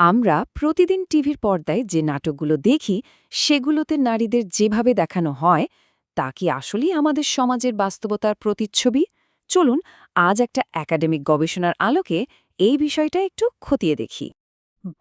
আমরা প্রতিদিন টিভির পর্দায় যে নাটকগুলো দেখি সেগুলোতে নারীদের যেভাবে দেখানো হয় তা কি আসলেই আমাদের সমাজের বাস্তবতার প্রতিচ্ছবি? চলুন আজ একটা একাডেমিক গবেষণার আলোকে এই বিষয়টা একটু খতিয়ে দেখি।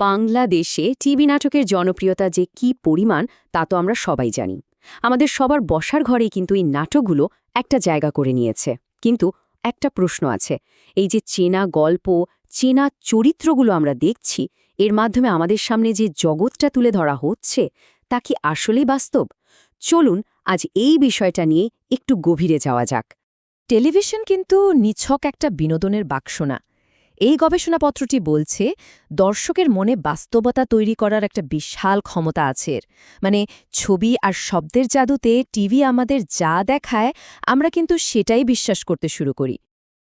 বাংলাদেশে টিভি নাটকের জনপ্রিয়তা যে কি পরিমাণ তা তো আমরা সবাই জানি। আমাদের সবার বসার ঘরেই কিন্তু এই নাটকগুলো একটা জায়গা করে নিয়েছে। কিন্তু একটা প্রশ্ন আছে, এই যে চেনা গল্প, চেনা চরিত্রগুলো আমরা দেখছি, এর মাধ্যমে আমাদের সামনে যে জগৎটা তুলে ধরা হচ্ছে তা কি আসলেই বাস্তব? চলুন আজ এই বিষয়টা নিয়ে একটু গভীরে যাওয়া যাক। টেলিভিশন কিন্তু নিছক একটা বিনোদনের বাক্স না। এই গবেষণাপত্রটি বলছে দর্শকের মনে বাস্তবতা তৈরি করার একটা বিশাল ক্ষমতা আছে এর। মানে ছবি আর শব্দের জাদুতে টিভি আমাদের যা দেখায় আমরা কিন্তু সেটাই বিশ্বাস করতে শুরু করি।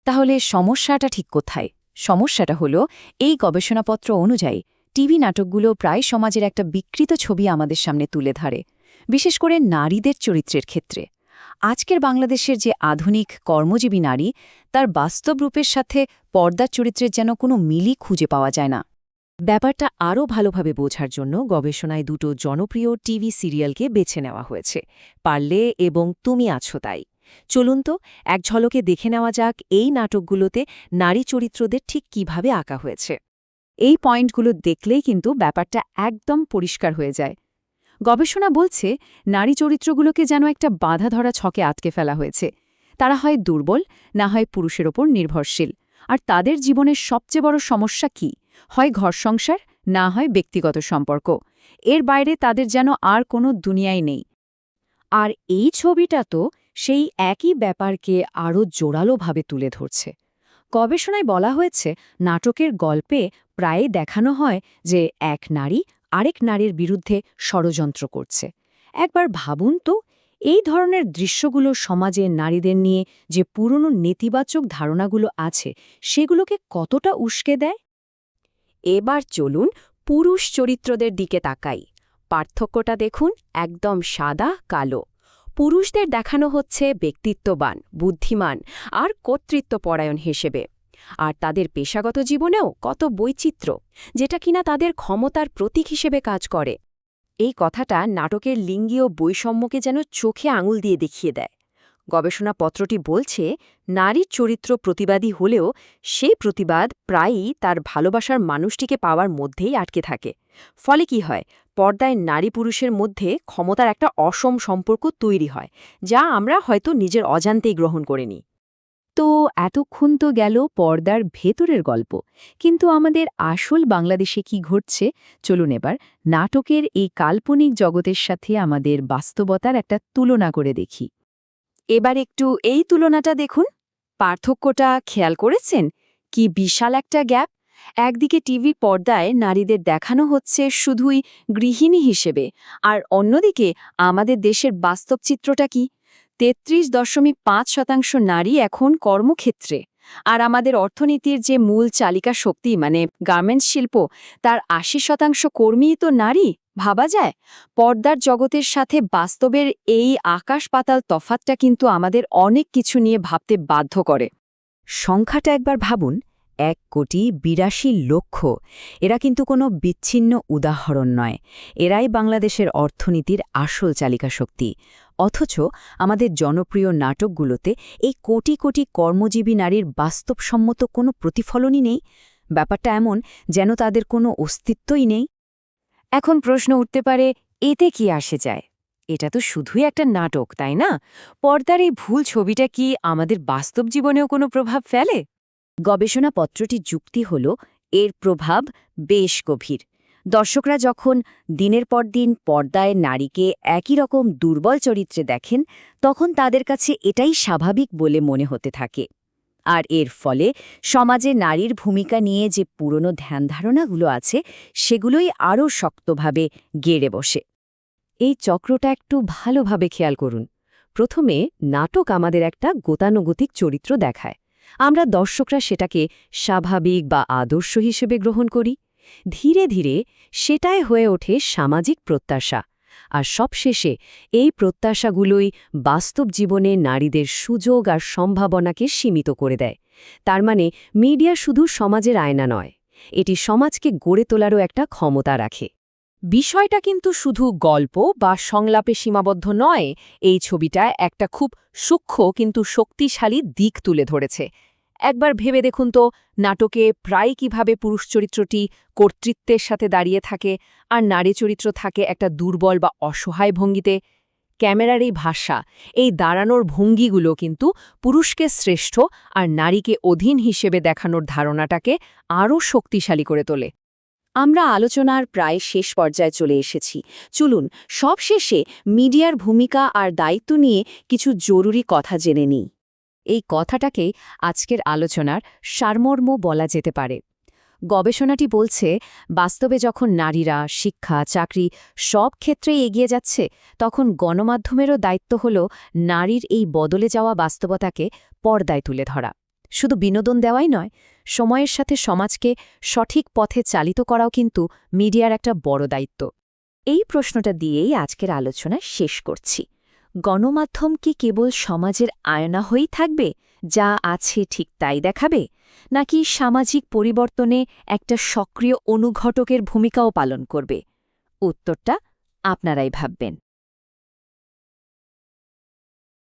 তাহলে সমস্যাটা ঠিক কোথায়? সমস্যাটা হলো এই গবেষণাপত্র অনুযায়ী টিভি নাটকগুলো প্রায় সমাজের একটা বিকৃত ছবি আমাদের সামনে তুলে ধরে, বিশেষ করে নারীদের চরিত্রের ক্ষেত্রে। আজকের বাংলাদেশের যে আধুনিক কর্মজীবী নারী, তার বাস্তব রূপের সাথে পর্দার চরিত্রের যেন কোনো মিলই খুঁজে পাওয়া যায় না। ব্যাপারটা আরও ভালোভাবে বোঝার জন্য গবেষণায় দুটো জনপ্রিয় টিভি সিরিয়ালকে বেছে নেওয়া হয়েছে, পারলে এবং তুমি আছো তাই। চলুন তো এক ঝলকে দেখে নেওয়া যাক এই নাটকগুলোতে নারী চরিত্রদের ঠিক কিভাবে আঁকা হয়েছে। এই পয়েন্টগুলো দেখলেই কিন্তু ব্যাপারটা একদম পরিষ্কার হয়ে যায়। গবেষণা বলছে নারী চরিত্রগুলোকে যেন একটা বাঁধা ধরা ছকে আটকে ফেলা হয়েছে। তারা হয় দুর্বল, না হয় পুরুষের ওপর নির্ভরশীল। আর তাদের জীবনের সবচেয়ে বড় সমস্যা কি? হয় ঘর সংসার, না হয় ব্যক্তিগত সম্পর্ক। এর বাইরে তাদের যেন আর কোনো দুনিয়াই নেই। আর এই ছবিটা তো সেই একই ব্যাপারকে আরও জোরালোভাবে তুলে ধরছে। গবেষণায় বলা হয়েছে নাটকের গল্পে প্রায় দেখানো হয় যে এক নারী আরেক নারীর বিরুদ্ধে ষড়যন্ত্র করছে। একবার ভাবুন তো, এই ধরনের দৃশ্যগুলো সমাজে নারীদের নিয়ে যে পুরনো নেতিবাচক ধারণাগুলো আছে সেগুলোকে কতটা উস্কে দেয়। এবার চলুন পুরুষ চরিত্রদের দিকে তাকাই। পার্থক্যটা দেখুন, একদম সাদা কালো। পুরুষদের দেখানো হচ্ছে ব্যক্তিত্ববান, বুদ্ধিমান আর কর্তৃত্বপরায়ণ হিসেবে। আর তাদের পেশাগত জীবনেও কত বৈচিত্র্য, যেটা কিনা তাদের ক্ষমতার প্রতীক হিসেবে কাজ করে। এই কথাটা নাটকের লিঙ্গীয় বৈষম্যকে যেন চোখে আঙুল দিয়ে দেখিয়ে দেয়। গবেষণাপত্রটি বলছে নারীর চরিত্র প্রতিবাদী হলেও সেই প্রতিবাদ প্রায়ই তার ভালোবাসার মানুষটিকে পাওয়ার মধ্যেই আটকে থাকে। ফলে কি হয়, পর্দায় নারী পুরুষের মধ্যে ক্ষমতার একটা অসম সম্পর্ক তৈরি হয়, যা আমরা হয়তো নিজের অজান্তেই গ্রহণ করে নিই। তো এতক্ষণ তো গেল পর্দার ভেতরের গল্প, কিন্তু আমাদের আসল বাংলাদেশে কি ঘটছে চলুন এবার নাটকের এই কাল্পনিক জগতের সাথে আমাদের বাস্তবতার একটা তুলনা করে দেখি। এবার একটু এই তুলনাটা দেখুন। পার্থক্যটা খেয়াল করেছেন? কি বিশাল একটা গ্যাপ! একদিকে টিভির পর্দায় নারীদের দেখানো হচ্ছে শুধুই গৃহিণী হিসেবে, আর অন্যদিকে আমাদের দেশের বাস্তব চিত্রটা কি? 33.5% নারী এখন কর্মক্ষেত্রে। আর আমাদের অর্থনীতির যে মূল চালিকা শক্তি মানে গার্মেন্টস শিল্প, তার 80% কর্মীই তো নারী। ভাবা যায়, পর্দার জগতের সাথে বাস্তবের এই আকাশ পাতাল তফাতটা কিন্তু আমাদের অনেক কিছু নিয়ে ভাবতে বাধ্য করে। সংখ্যাটা একবার ভাবুন, 1,82,00,000। এরা কিন্তু কোনো বিচ্ছিন্ন উদাহরণ নয়, এরাই বাংলাদেশের অর্থনীতির আসল চালিকা শক্তি। অথচ আমাদের জনপ্রিয় নাটকগুলোতে এই কোটি কোটি কর্মজীবী নারীর বাস্তবসম্মত কোনো প্রতিফলনই নেই। ব্যাপারটা এমন যেন তাদের কোনো অস্তিত্বই নেই। এখন প্রশ্ন উঠতে পারে, এতে কি আসে যায়? এটা তো শুধুই একটা নাটক, তাই না? পর্দার এই ভুল ছবিটা কি আমাদের বাস্তব জীবনেও কোনো প্রভাব ফেলে? গবেষণাপত্রটির যুক্তি হল এর প্রভাব বেশ গভীর। দর্শকরা যখন দিনের পর দিন পর্দায় নারীকে একই রকম দুর্বল চরিত্রে দেখেন, তখন তাদের কাছে এটাই স্বাভাবিক বলে মনে হতে থাকে। আর এর ফলে সমাজে নারীর ভূমিকা নিয়ে যে পুরনো ধ্যানধারণাগুলো আছে সেগুলোই আরও শক্তভাবে গেড়ে বসে। এই চক্রটা একটু ভালোভাবে খেয়াল করুন। প্রথমে নাটক আমাদের একটা গতানুগতিক চরিত্র দেখায়। আমরা দর্শকরা সেটাকে স্বাভাবিক বা আদর্শ হিসেবে গ্রহণ করি। ধীরে ধীরে সেটাই হয়ে ওঠে সামাজিক প্রত্যাশা। আর সবশেষে এই প্রত্যাশাগুলোই বাস্তব জীবনে নারীদের সুযোগ আর সম্ভাবনাকে সীমিত করে দেয়। তার মানে মিডিয়া শুধু সমাজের আয়না নয়, এটি সমাজকে গড়ে তোলারও একটা ক্ষমতা রাখে। বিষয়টা কিন্তু শুধু গল্প বা সংলাপে সীমাবদ্ধ নয়, এই ছবিটায় একটা খুব সূক্ষ্ম কিন্তু শক্তিশালী দিক তুলে ধরেছে। একবার ভেবে দেখুন তো, নাটকে প্রায় কিভাবে পুরুষ চরিত্রটি কর্তৃত্বের সাথে দাঁড়িয়ে থাকে আর নারী চরিত্র থাকে একটা দুর্বল বা অসহায় ভঙ্গিতে। ক্যামেরার এই ভাষা, এই দাঁড়ানোর ভঙ্গিগুলো কিন্তু পুরুষকে শ্রেষ্ঠ আর নারীকে অধীন হিসেবে দেখানোর ধারণাটাকে আরও শক্তিশালী করে তোলে। আমরা আলোচনার প্রায় শেষ পর্যায়ে চলে এসেছি। চলুন সবশেষে মিডিয়ার ভূমিকা আর দায়িত্ব নিয়ে কিছু জরুরি কথা জেনে নিই। এই কথাটাকেই আজকের আলোচনার সারমর্ম বলা যেতে পারে। গবেষণাটি বলছে, বাস্তবে যখন নারীরা শিক্ষা, চাকরি সব ক্ষেত্রেই এগিয়ে যাচ্ছে, তখন গণমাধ্যমেরও দায়িত্ব হল নারীর এই বদলে যাওয়া বাস্তবতাকে পর্দায় তুলে ধরা। শুধু বিনোদন দেওয়াই নয়, সময়ের সাথে সমাজকে সঠিক পথে চালিত করাও কিন্তু মিডিয়ার একটা বড় দায়িত্ব। এই প্রশ্নটা দিয়েই আজকের আলোচনা শেষ করছি। গণমাধ্যম কি কেবল সমাজের আয়না হয়েই থাকবে, যা আছে ঠিক তাই দেখাবে, নাকি সামাজিক পরিবর্তনে একটা সক্রিয় অনুঘটকের ভূমিকাও পালন করবে? উত্তরটা আপনারাই ভাববেন।